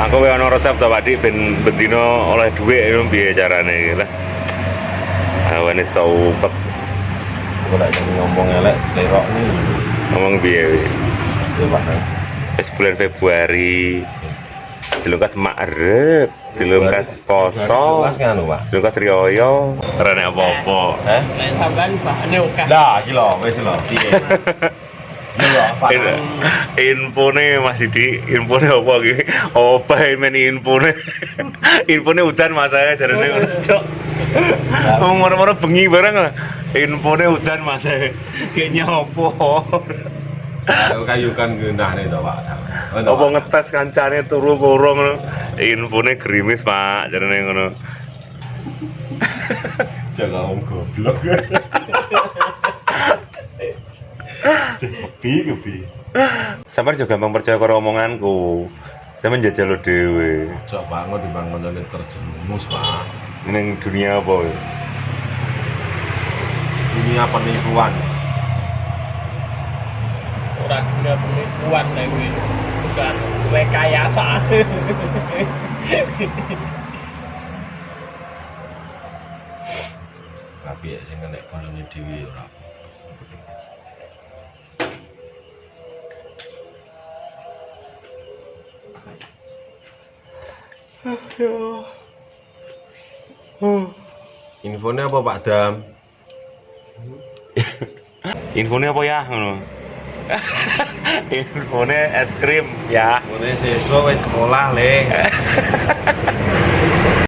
Aku wae ana resep to Pak Dik ben bendino oleh dhuwit ngono piye carane iki lah. Awane saupet. Kok lek ngomong elek lerok nih. Ngomong piye kuwi? Ya Pak. Wis bulan Februari. Dilungkas Maret, dilungkas poso. Mas nganu, Pak. Dilungkas riyo. Ora nek apa-apa. Nek sampean bahane akeh. Lah, iki lho, wis lho. Piye? Lho, Pak. Infone Mas Didi, infone apa iki? Apa men infone? Infone udan Mas saya jarene ngono, Cok. Umur-umur bengi bareng lah. Infone udan Mas. Kayaknya apa? Kayukan gendahne to, Pak. Apa ngetes kancane turu kurung ngono. Infone gerimis, Pak, jarene ngono. Jaga wong goblok. Kepi. Sampeyan juga gampang percaya karo omonganku. Sampeyan jajal lo dhewe. Cok banget dibangun oleh terjerumus, Pak. Ning dunia apa? Dunia penipuan. Ora guna penipuan lek kuwi. Bukan rekayasa. Tapi ya sing nek balone dhewe ora. Infonya apa Pak Dam? Infonya apa ya ngono? Infonya es krim ya. Infonya siswa wis sekolah le.